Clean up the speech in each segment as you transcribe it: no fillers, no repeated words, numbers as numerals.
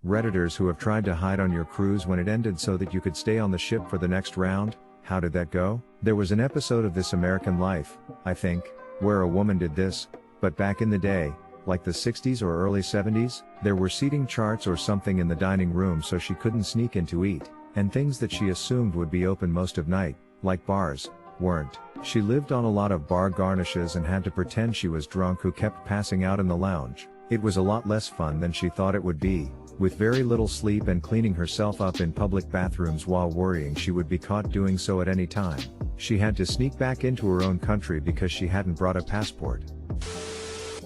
Redditors who have tried to hide on your cruise when it ended so that you could stay on the ship for the next round? How did that go? There was an episode of This American Life, I think, where a woman did this, but back in the day, like the 60s or early 70s, there were seating charts or something in the dining room so she couldn't sneak in to eat, and things that she assumed would be open most of night, like bars, weren't. She lived on a lot of bar garnishes and had to pretend she was drunk who kept passing out in the lounge. It was a lot less fun than she thought it would be, with very little sleep and cleaning herself up in public bathrooms while worrying she would be caught doing so at any time. She had to sneak back into her own country because she hadn't brought a passport.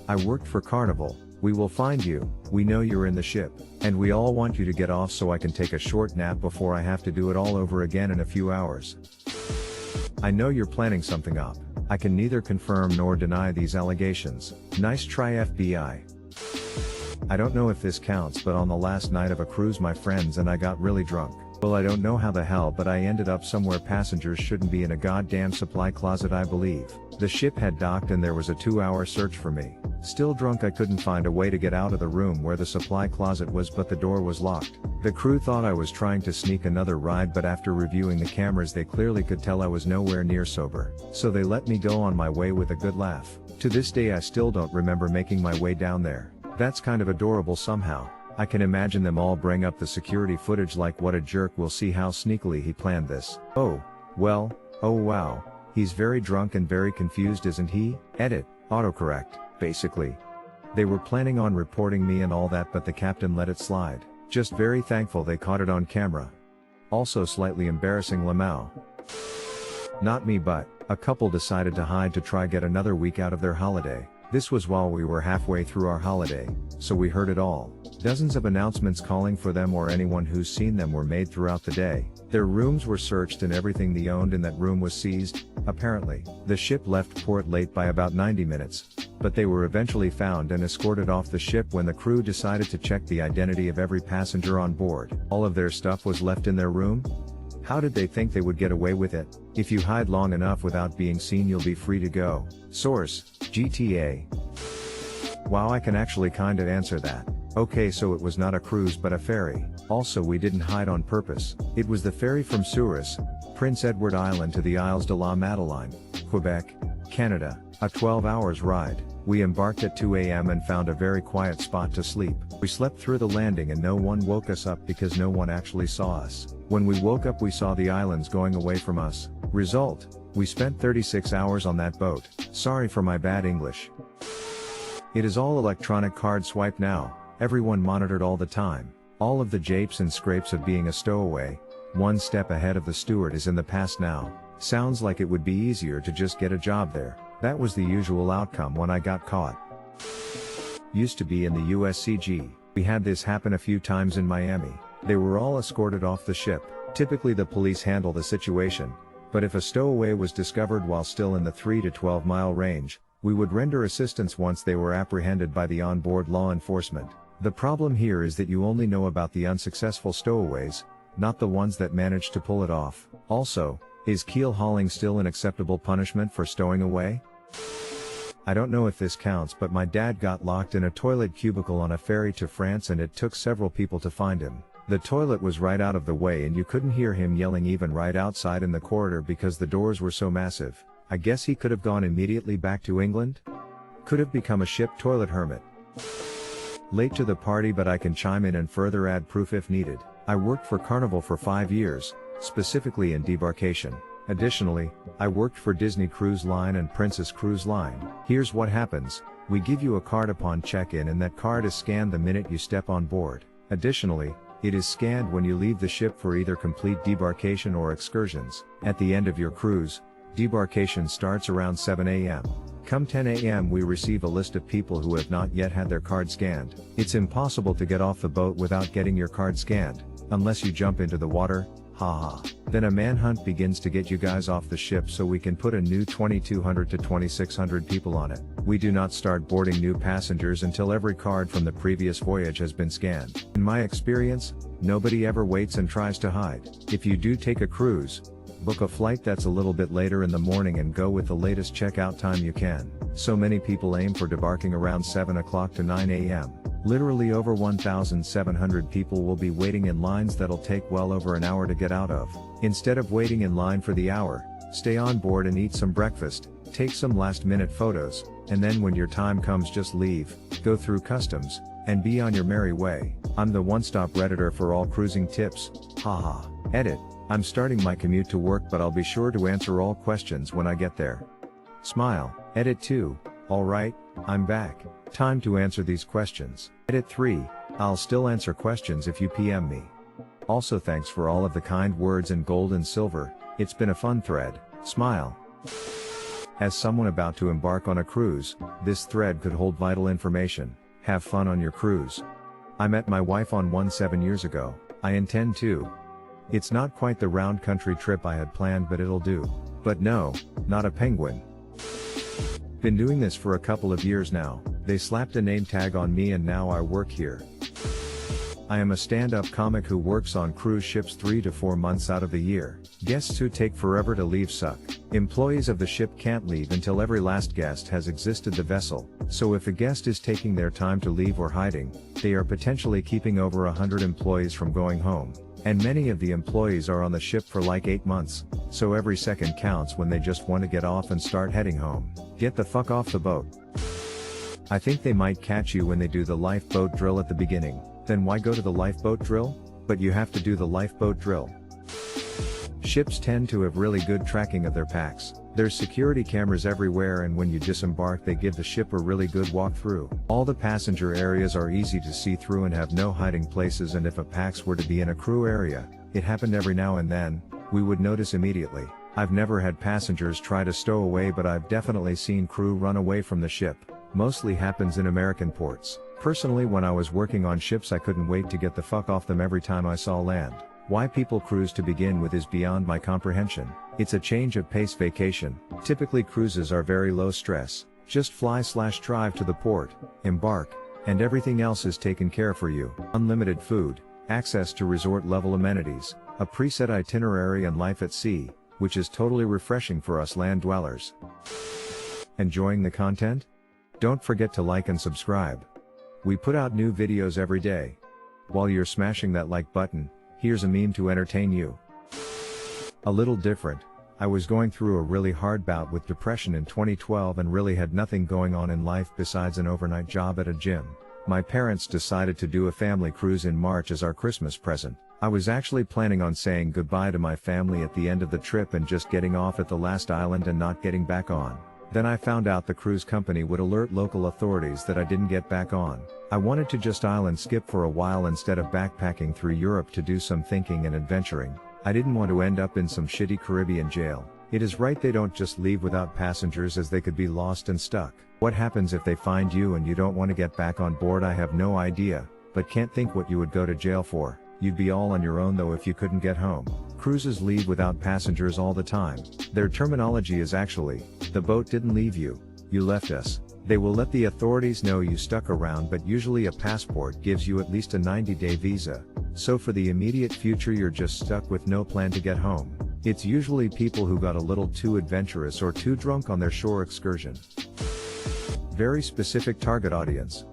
I worked for Carnival. We will find you, we know you're in the ship, and we all want you to get off so I can take a short nap before I have to do it all over again in a few hours. I know you're planning something up. I can neither confirm nor deny these allegations. Nice try, FBI. I don't know if this counts, but on the last night of a cruise my friends and I got really drunk. Well, I don't know how the hell, but I ended up somewhere passengers shouldn't be, in a goddamn supply closet I believe. The ship had docked and there was a 2-hour search for me. Still drunk, I couldn't find a way to get out of the room where the supply closet was, but the door was locked. The crew thought I was trying to sneak another ride, but after reviewing the cameras they clearly could tell I was nowhere near sober. So they let me go on my way with a good laugh. To this day I still don't remember making my way down there. That's kind of adorable somehow. I can imagine them all bring up the security footage like, what a jerk, we'll see how sneakily he planned this. Oh, well, oh wow. He's very drunk and very confused, isn't he? Edit, autocorrect, basically. They were planning on reporting me and all that, but the captain let it slide. Just very thankful they caught it on camera. Also slightly embarrassing, Lamau. Not me, but a couple decided to hide to try get another week out of their holiday. This was while we were halfway through our holiday, so we heard it all. Dozens of announcements calling for them or anyone who's seen them were made throughout the day. Their rooms were searched and everything they owned in that room was seized, apparently. The ship left port late by about 90 minutes, but they were eventually found and escorted off the ship when the crew decided to check the identity of every passenger on board. All of their stuff was left in their room? How did they think they would get away with it? If you hide long enough without being seen you'll be free to go. Source, GTA. Wow, I can actually kinda answer that. Okay, so it was not a cruise but a ferry. Also, we didn't hide on purpose. It was the ferry from Souris, Prince Edward Island to the Isles de la Madeleine, Quebec, Canada, a 12 hours ride. We embarked at 2 a.m. and found a very quiet spot to sleep. We slept through the landing and no one woke us up because no one actually saw us. When we woke up we saw the islands going away from us. Result, we spent 36 hours on that boat. Sorry for my bad English. It is all electronic card swipe now. Everyone monitored all the time. All of the japes and scrapes of being a stowaway, one step ahead of the steward, is in the past now. Sounds like it would be easier to just get a job there. That was the usual outcome when I got caught. Used to be in the USCG. We had this happen a few times in Miami. They were all escorted off the ship. Typically the police handle the situation, but if a stowaway was discovered while still in the 3 to 12 mile range, we would render assistance once they were apprehended by the onboard law enforcement. The problem here is that you only know about the unsuccessful stowaways, not the ones that managed to pull it off. Also, is keel hauling still an acceptable punishment for stowing away? I don't know if this counts, but my dad got locked in a toilet cubicle on a ferry to France and it took several people to find him. The toilet was right out of the way and you couldn't hear him yelling even right outside in the corridor because the doors were so massive. I guess he could have gone immediately back to England? Could have become a ship toilet hermit. Late to the party, but I can chime in and further add proof if needed. I worked for Carnival for 5 years, specifically in debarkation. Additionally, I worked for Disney Cruise Line and Princess Cruise Line. Here's what happens. We give you a card upon check-in and that card is scanned the minute you step on board. Additionally, it is scanned when you leave the ship for either complete debarkation or excursions. At the end of your cruise, debarkation starts around 7 a.m. Come 10 a.m. we receive a list of people who have not yet had their card scanned. It's impossible to get off the boat without getting your card scanned, unless you jump into the water, haha. Then a manhunt begins to get you guys off the ship so we can put a new 2,200 to 2,600 people on it. We do not start boarding new passengers until every card from the previous voyage has been scanned. In my experience, nobody ever waits and tries to hide. If you do take a cruise, book a flight that's a little bit later in the morning and go with the latest checkout time you can. So many people aim for debarking around 7 o'clock to 9 a.m. Literally over 1,700 people will be waiting in lines that'll take well over an hour to get out of. Instead of waiting in line for the hour, stay on board and eat some breakfast, take some last-minute photos, and then when your time comes just leave, go through customs, and be on your merry way. I'm the one-stop Redditor for all cruising tips, haha. Edit. I'm starting my commute to work, but I'll be sure to answer all questions when I get there. Smile. Edit 2. Alright, I'm back. Time to answer these questions. Edit 3. I'll still answer questions if you PM me. Also thanks for all of the kind words in gold and silver, it's been a fun thread. Smile. As someone about to embark on a cruise, this thread could hold vital information. Have fun on your cruise. I met my wife on one 7 years ago. I intend to. It's not quite the round country trip I had planned, but it'll do. But no, not a penguin. Been doing this for a couple of years now. They slapped a name tag on me and now I work here. I am a stand-up comic who works on cruise ships 3 to 4 months out of the year. Guests who take forever to leave suck. Employees of the ship can't leave until every last guest has exited the vessel, so if a guest is taking their time to leave or hiding, they are potentially keeping over 100 employees from going home. And many of the employees are on the ship for like 8 months, so every second counts when they just want to get off and start heading home. Get the fuck off the boat. I think they might catch you when they do the lifeboat drill at the beginning. Then why go to the lifeboat drill? But you have to do the lifeboat drill. Ships tend to have really good tracking of their packs. There's security cameras everywhere, and when you disembark they give the ship a really good walkthrough. All the passenger areas are easy to see through and have no hiding places, and if a packs were to be in a crew area, it happened every now and then, we would notice immediately. I've never had passengers try to stow away, but I've definitely seen crew run away from the ship. Mostly happens in American ports. Personally, when I was working on ships I couldn't wait to get the fuck off them every time I saw land. Why people cruise to begin with is beyond my comprehension. It's a change of pace vacation. Typically cruises are very low stress. Just fly/drive to the port, embark, and everything else is taken care for you. Unlimited food, access to resort level amenities, a preset itinerary, and life at sea, which is totally refreshing for us land dwellers. Enjoying the content? Don't forget to like and subscribe. We put out new videos every day. While you're smashing that like button, here's a meme to entertain you. A little different. I was going through a really hard bout with depression in 2012 and really had nothing going on in life besides an overnight job at a gym. My parents decided to do a family cruise in March as our Christmas present. I was actually planning on saying goodbye to my family at the end of the trip and just getting off at the last island and not getting back on. Then I found out the cruise company would alert local authorities that I didn't get back on. I wanted to just island skip for a while instead of backpacking through Europe to do some thinking and adventuring. I didn't want to end up in some shitty Caribbean jail. It is right they don't just leave without passengers, as they could be lost and stuck. What happens if they find you and you don't want to get back on board? I have no idea, but can't think what you would go to jail for. You'd be all on your own though if you couldn't get home. Cruises leave without passengers all the time. Their terminology is actually, the boat didn't leave you, you left us. They will let the authorities know you stuck around, but usually a passport gives you at least a 90-day visa. So for the immediate future you're just stuck with no plan to get home. It's usually people who got a little too adventurous or too drunk on their shore excursion. Very specific target audience.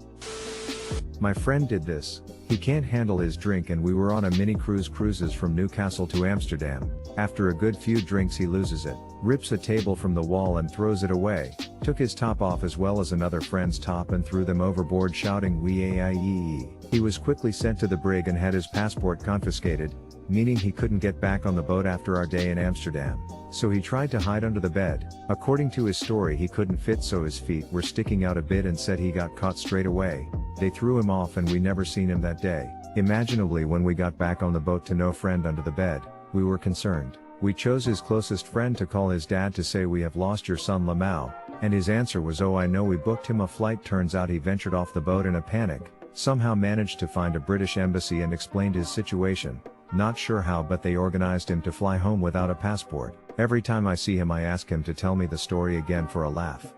My friend did this. He can't handle his drink and we were on a mini cruises from Newcastle to Amsterdam. After a good few drinks he loses it, rips a table from the wall and throws it away, took his top off as well as another friend's top and threw them overboard shouting "Wee-a-i-e-e." He was quickly sent to the brig and had his passport confiscated, meaning he couldn't get back on the boat after our day in Amsterdam. So he tried to hide under the bed. According to his story he couldn't fit, so his feet were sticking out a bit, and said he got caught straight away. They threw him off and we never seen him that day. Imaginably, when we got back on the boat to no friend under the bed, we were concerned. We chose his closest friend to call his dad to say, "We have lost your son Lamau," and his answer was, "Oh, I know." We booked him a flight. Turns out he ventured off the boat in a panic, somehow managed to find a British embassy and explained his situation. Not sure how, but they organized him to fly home without a passport. Every time I see him I ask him to tell me the story again for a laugh.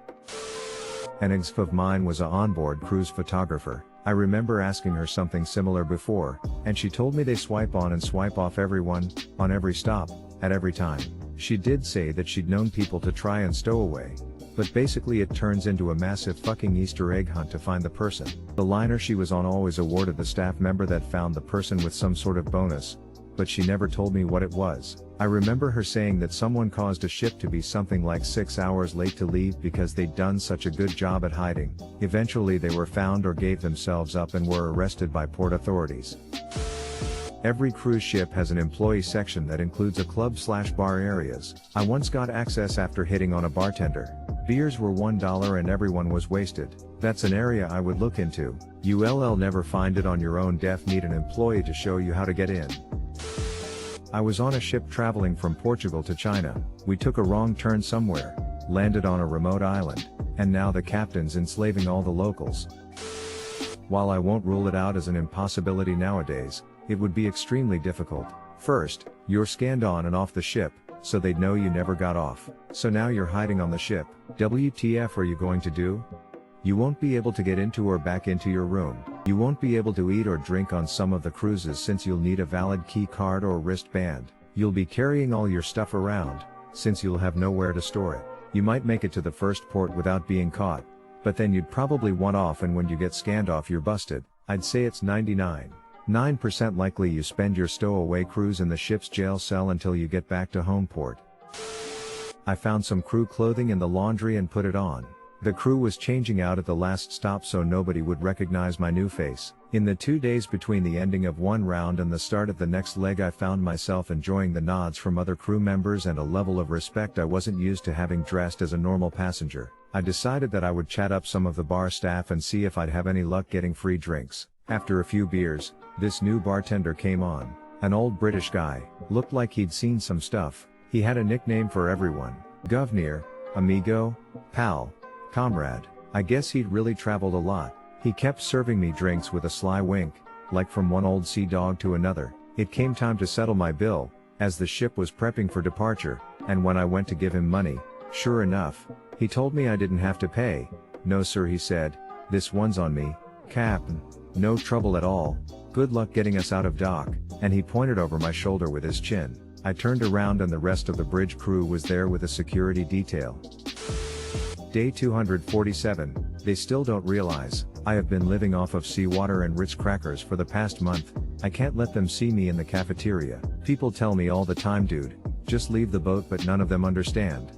An ex of mine was a onboard cruise photographer. I remember asking her something similar before, and she told me they swipe on and swipe off everyone, on every stop, at every time. She did say that she'd known people to try and stow away, but basically it turns into a massive fucking Easter egg hunt to find the person. The liner she was on always awarded the staff member that found the person with some sort of bonus, but she never told me what it was. I remember her saying that someone caused a ship to be something like 6 hours late to leave because they'd done such a good job at hiding. Eventually they were found or gave themselves up and were arrested by port authorities. Every cruise ship has an employee section that includes a club/bar areas. I once got access after hitting on a bartender. Beers were $1 and everyone was wasted. That's an area I would look into. You'll never find it on your own. Need an employee to show you how to get in. I was on a ship traveling from Portugal to China. We took a wrong turn somewhere, landed on a remote island, and now the captain's enslaving all the locals. While I won't rule it out as an impossibility nowadays, it would be extremely difficult. First, you're scanned on and off the ship, so they'd know you never got off. So now you're hiding on the ship. WTF are you going to do? You won't be able to get into or back into your room. You won't be able to eat or drink on some of the cruises since you'll need a valid key card or wristband. You'll be carrying all your stuff around, since you'll have nowhere to store it. You might make it to the first port without being caught, but then you'd probably want off, and when you get scanned off you're busted. I'd say it's 99.9% likely you spend your stowaway cruise in the ship's jail cell until you get back to home port. I found some crew clothing in the laundry and put it on. The crew was changing out at the last stop so nobody would recognize my new face. In the 2 days between the ending of one round and the start of the next leg, I found myself enjoying the nods from other crew members and a level of respect I wasn't used to, having dressed as a normal passenger. I decided that I would chat up some of the bar staff and see if I'd have any luck getting free drinks. After a few beers, this new bartender came on. An old British guy, looked like he'd seen some stuff. He had a nickname for everyone: Governor, Amigo, Pal, Comrade. I guess he'd really traveled a lot. He kept serving me drinks with a sly wink, like from one old sea dog to another. It came time to settle my bill, as the ship was prepping for departure, and when I went to give him money, sure enough, he told me I didn't have to pay. No sir, he said, this one's on me, Captain. No trouble at all. Good luck getting us out of dock, and he pointed over my shoulder with his chin. I turned around and the rest of the bridge crew was there with a security detail. Day 247, they still don't realize, I have been living off of seawater and Ritz crackers for the past month. I can't let them see me in the cafeteria. People tell me all the time, dude, just leave the boat, but none of them understand.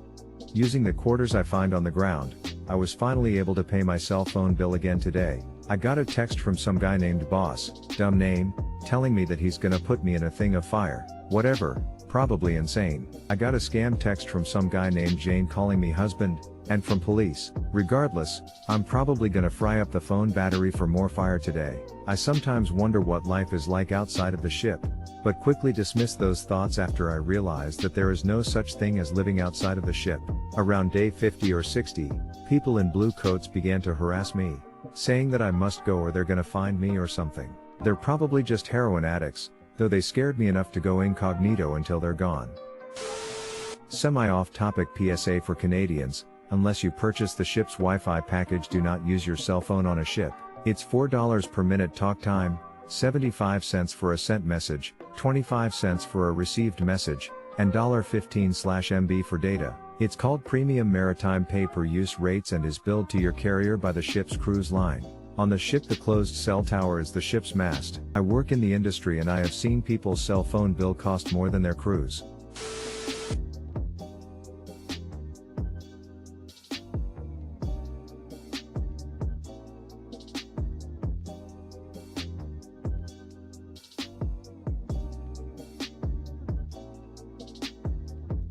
Using the quarters I find on the ground, I was finally able to pay my cell phone bill again today. I got a text from some guy named Boss, dumb name, telling me that he's gonna put me in a thing of fire. Whatever, probably insane. I got a scam text from some guy named Jane calling me husband, and from police. Regardless, I'm probably gonna fry up the phone battery for more fire today. I sometimes wonder what life is like outside of the ship, but quickly dismiss those thoughts after I realized that there is no such thing as living outside of the ship. Around day 50 or 60, people in blue coats began to harass me, saying that I must go or they're gonna find me or something. They're probably just heroin addicts, though they scared me enough to go incognito until they're gone. Semi-off-topic PSA for Canadians: unless you purchase the ship's Wi-Fi package, do not use your cell phone on a ship. It's $4 per minute talk time, 75 cents for a sent message, 25 cents for a received message, and $15/MB for data. It's called Premium Maritime Pay-Per-Use rates and is billed to your carrier by the ship's cruise line. On the ship, the closed cell tower is the ship's mast. I work in the industry and I have seen people's cell phone bill cost more than their cruise.